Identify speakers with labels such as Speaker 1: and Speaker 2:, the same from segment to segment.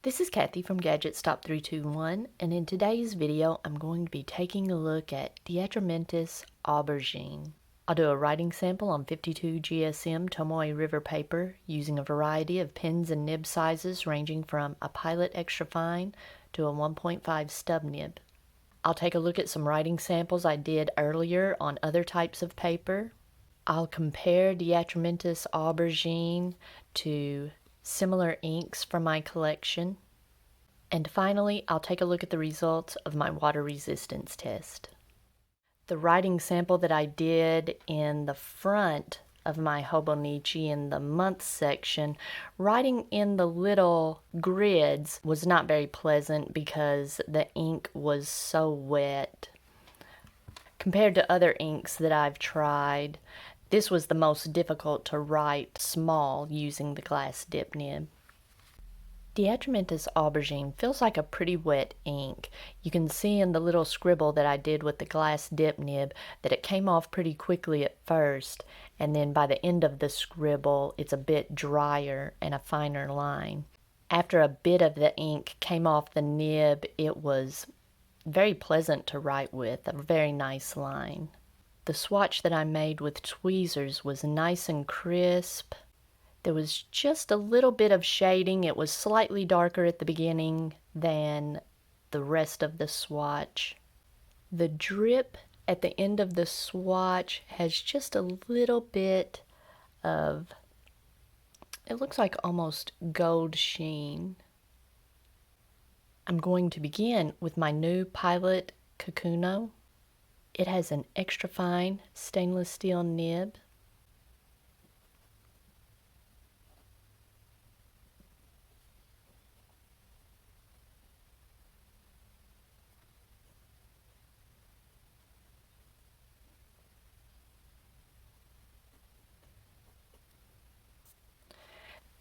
Speaker 1: This is Kathy from Gadgets Top 321, and in today's video I'm going to be taking a look at DeAtramentis Aubergine. I'll do a writing sample on 52 GSM Tomoe River paper using a variety of pens and nib sizes ranging from a Pilot Extra Fine to a 1.5 stub nib. I'll take a look at some writing samples I did earlier on other types of paper. I'll compare DeAtramentis Aubergine to similar inks from my collection. And finally, I'll take a look at the results of my water resistance test. The writing sample that I did in the front of my Hobonichi in the month section, writing in the little grids was not very pleasant because the ink was so wet. Compared to other inks that I've tried, this was the most difficult to write small using the glass dip nib. DeAtramentis Aubergine feels like a pretty wet ink. You can see in the little scribble that I did with the glass dip nib that it came off pretty quickly at first, and then by the end of the scribble it's a bit drier and a finer line. After a bit of the ink came off the nib, it was very pleasant to write with, a very nice line. The swatch that I made with tweezers was nice and crisp. There was just a little bit of shading. It was slightly darker at the beginning than the rest of the swatch. The drip at the end of the swatch has just a little bit of, it looks like almost gold sheen. I'm going to begin with my new Pilot Kikuno. It has an extra fine stainless steel nib.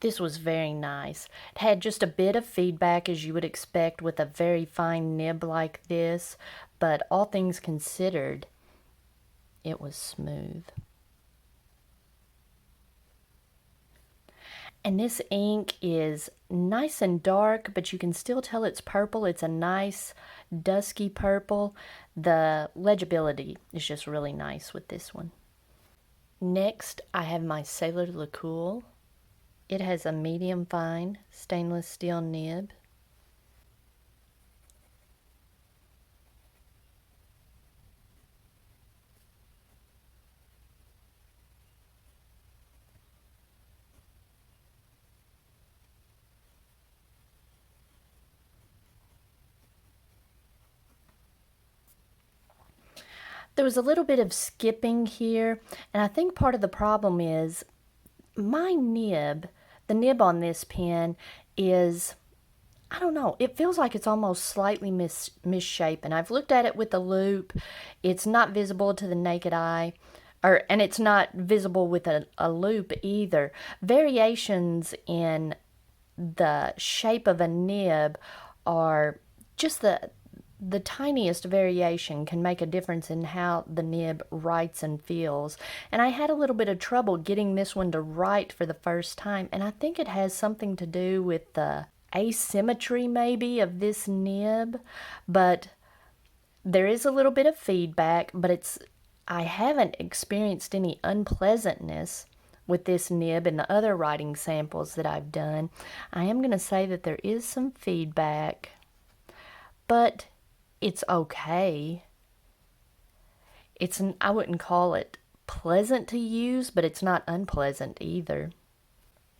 Speaker 1: This was very nice. It had just a bit of feedback as you would expect with a very fine nib like this, but all things considered, it was smooth. And this ink is nice and dark, but you can still tell it's purple. It's a nice dusky purple. The legibility is just really nice with this one. Next, I have my Sailor Lacoule. It has a medium fine stainless steel nib. There was a little bit of skipping here, and I think part of the problem is my nib, the nib on this pen is, I don't know, it feels like it's almost slightly misshapen. I've looked at it with a loupe. It's not visible to the naked eye, and it's not visible with a loupe either. Variations in the shape of a nib are just the tiniest variation can make a difference in how the nib writes and feels. And I had a little bit of trouble getting this one to write for the first time, and I think it has something to do with the asymmetry maybe of this nib, but there is a little bit of feedback, but I haven't experienced any unpleasantness with this nib and the other writing samples that I've done. I am going to say that there is some feedback, but it's okay. I wouldn't call it pleasant to use, but it's not unpleasant either.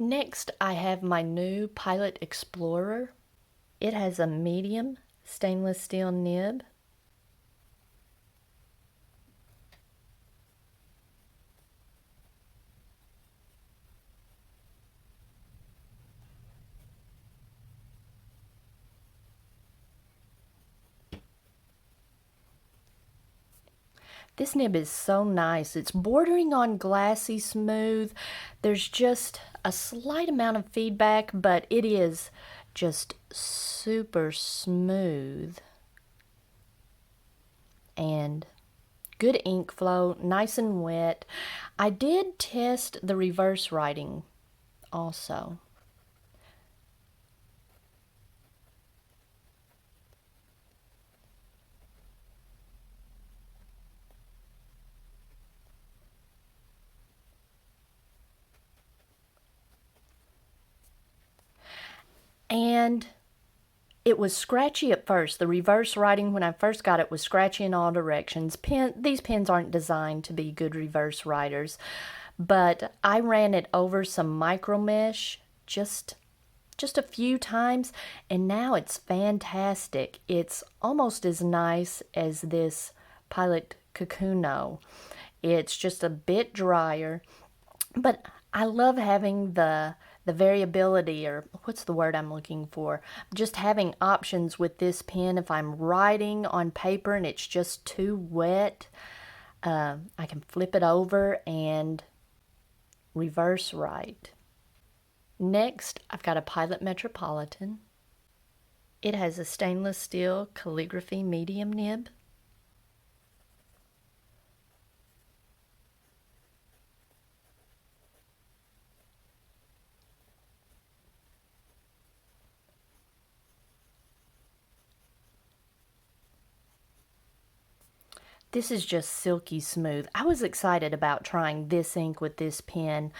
Speaker 1: Next, I have my new Pilot Explorer. It has a medium stainless steel nib. This nib is so nice. It's bordering on glassy smooth. There's just a slight amount of feedback, but it is just super smooth. And good ink flow, nice and wet. I did test the reverse writing also. And it was scratchy at first. The reverse writing when I first got it was scratchy in all directions. These pens aren't designed to be good reverse writers, but I ran it over some micro mesh just a few times, and now it's fantastic. It's almost as nice as this Pilot Kikuno. It's just a bit drier, but I love having the variability, or what's the word I'm looking for? Just having options with this pen. If I'm writing on paper and it's just too wet, I can flip it over and reverse write. Next, I've got a Pilot Metropolitan. It has a stainless steel calligraphy medium nib. This is just silky smooth. I was excited about trying this ink with this pen.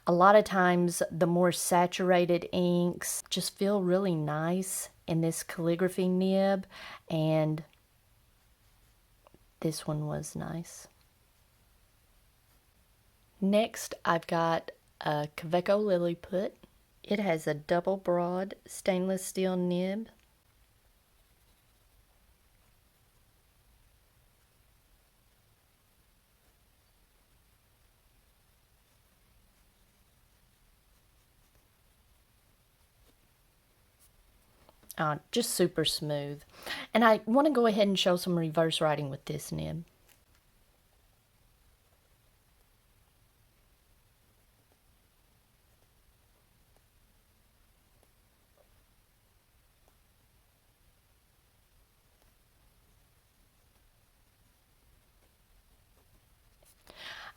Speaker 1: A lot of times the more saturated inks just feel really nice in this calligraphy nib, and this one was nice. Next, I've got a Kaweco Lilliput. It has a double broad stainless steel nib. Just super smooth. And I want to go ahead and show some reverse writing with this nib.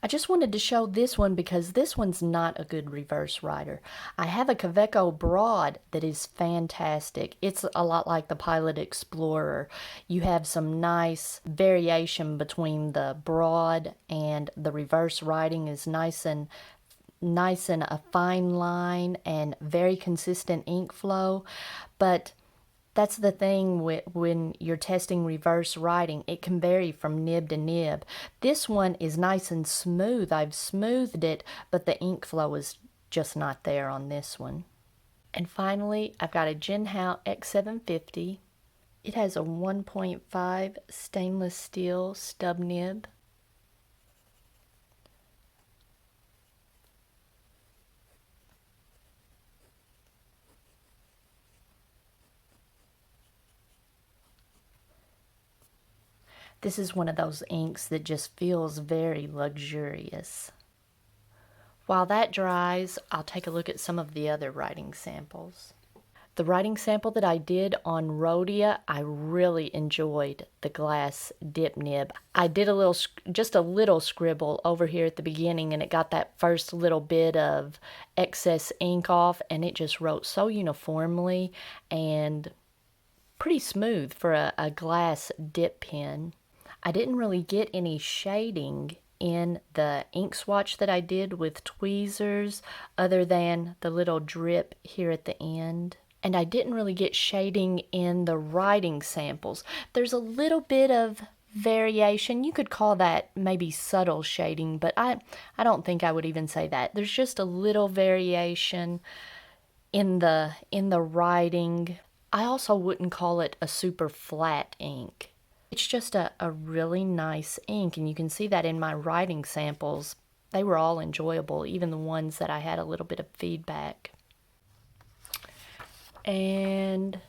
Speaker 1: I just wanted to show this one because this one's not a good reverse writer. I have a Kaweco Broad that is fantastic. It's a lot like the Pilot Explorer. You have some nice variation between the broad, and the reverse writing is nice and a fine line and very consistent ink flow. But that's the thing when you're testing reverse writing. It can vary from nib to nib. This one is nice and smooth. I've smoothed it, but the ink flow is just not there on this one. And finally, I've got a Jinhao X750. It has a 1.5 stainless steel stub nib. This is one of those inks that just feels very luxurious. While that dries, I'll take a look at some of the other writing samples. The writing sample that I did on Rhodia, I really enjoyed the glass dip nib. I did just a little scribble over here at the beginning, and it got that first little bit of excess ink off, and it just wrote so uniformly and pretty smooth for a glass dip pen. I didn't really get any shading in the ink swatch that I did with tweezers, other than the little drip here at the end. And I didn't really get shading in the writing samples. There's a little bit of variation. You could call that maybe subtle shading, but I don't think I would even say that. There's just a little variation in the writing. I also wouldn't call it a super flat ink. It's just a really nice ink, and you can see that in my writing samples. They were all enjoyable, even the ones that I had a little bit of feedback. And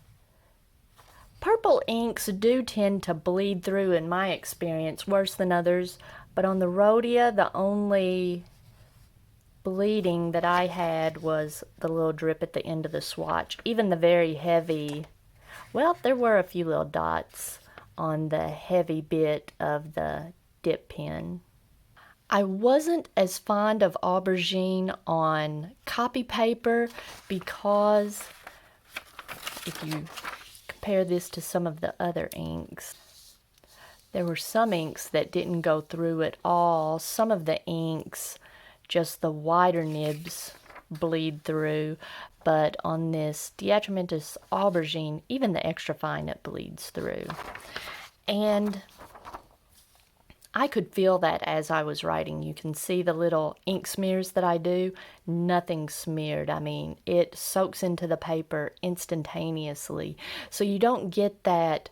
Speaker 1: purple inks do tend to bleed through, in my experience, worse than others. But on the Rhodia, the only bleeding that I had was the little drip at the end of the swatch. Even the very heavy, well, there were a few little dots on the heavy bit of the dip pen. I wasn't as fond of Aubergine on copy paper because if you compare this to some of the other inks, there were some inks that didn't go through at all. Some of the inks, just the wider nibs, bleed through, but on this DeAtramentis Aubergine, even the extra fine, it bleeds through. And I could feel that as I was writing. You can see the little ink smears that I do. Nothing smeared. I mean, it soaks into the paper instantaneously. So you don't get that,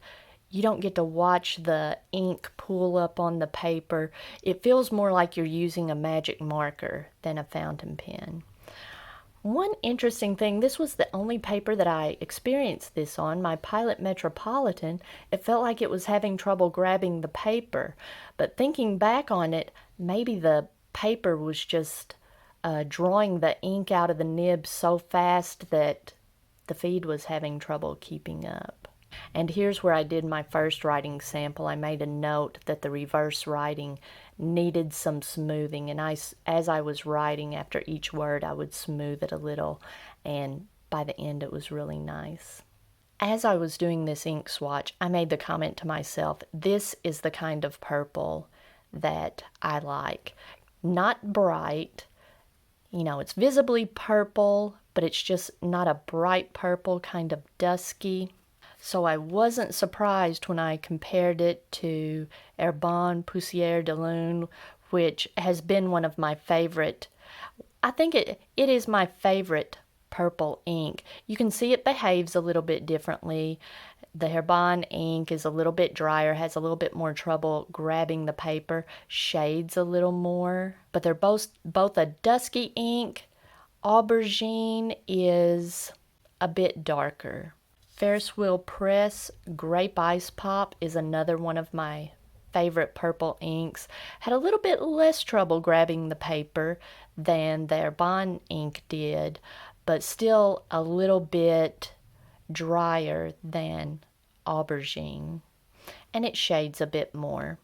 Speaker 1: you don't get to watch the ink pool up on the paper. It feels more like you're using a magic marker than a fountain pen. One interesting thing, this was the only paper that I experienced this on, my Pilot Metropolitan. It felt like it was having trouble grabbing the paper. But thinking back on it, maybe the paper was just drawing the ink out of the nib so fast that the feed was having trouble keeping up. And here's where I did my first writing sample. I made a note that the reverse writing needed some smoothing, and as I was writing, after each word I would smooth it a little, and by the end it was really nice. As I was doing this ink swatch, I made the comment to myself, this is the kind of purple that I like. Not bright, you know, it's visibly purple, but it's just not a bright purple, kind of dusky. So I wasn't surprised when I compared it to Herbin Poussière de Lune, which has been one of my favorite. I think it is my favorite purple ink. You can see it behaves a little bit differently. The Herbin ink is a little bit drier, has a little bit more trouble grabbing the paper, shades a little more. But they're both a dusky ink. Aubergine is a bit darker. Ferris Wheel Press Grape Ice Pop is another one of my favorite purple inks. Had a little bit less trouble grabbing the paper than the Herbin ink did, but still a little bit drier than Aubergine. And it shades a bit more.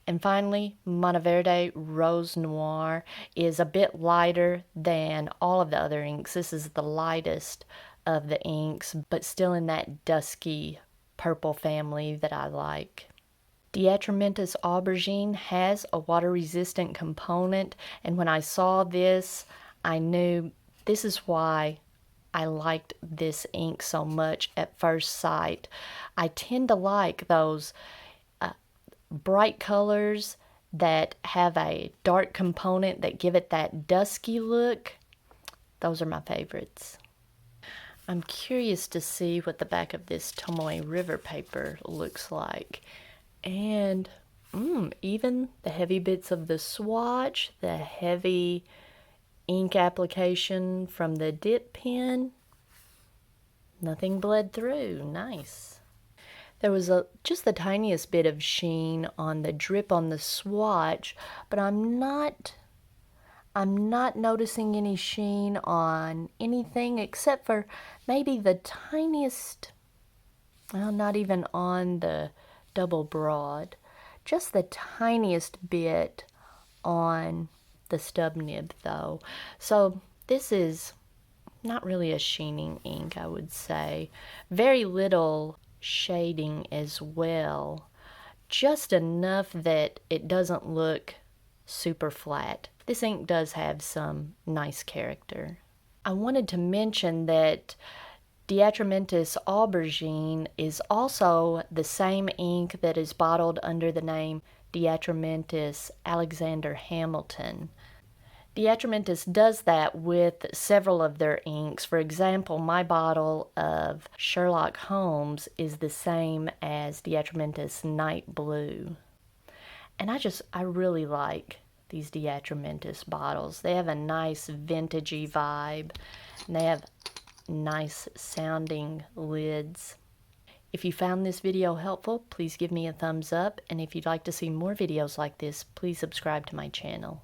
Speaker 1: And finally, Monteverde Rose Noir is a bit lighter than all of the other inks. This is the lightest of the inks, but still in that dusky purple family that I like. DeAtramentis Aubergine has a water-resistant component, and when I saw this, I knew this is why I liked this ink so much at first sight. I tend to like those bright colors that have a dark component that give it that dusky look. Those are my favorites. I'm curious to see what the back of this Tomoe River paper looks like. And even the heavy bits of the swatch, the heavy ink application from the dip pen, nothing bled through. Nice. There was just the tiniest bit of sheen on the drip on the swatch, but I'm not noticing any sheen on anything except for maybe the tiniest, well, not even on the double broad, just the tiniest bit on the stub nib though. So this is not really a sheening ink, I would say. Very little shading as well. Just enough that it doesn't look super flat. This ink does have some nice character. I wanted to mention that DeAtramentis Aubergine is also the same ink that is bottled under the name DeAtramentis Alexander Hamilton. DeAtramentis does that with several of their inks. For example, my bottle of Sherlock Holmes is the same as DeAtramentis Night Blue. And I really like these DeAtramentis bottles. They have a nice vintagey vibe, and they have nice sounding lids. If you found this video helpful, please give me a thumbs up, and if you'd like to see more videos like this, please subscribe to my channel.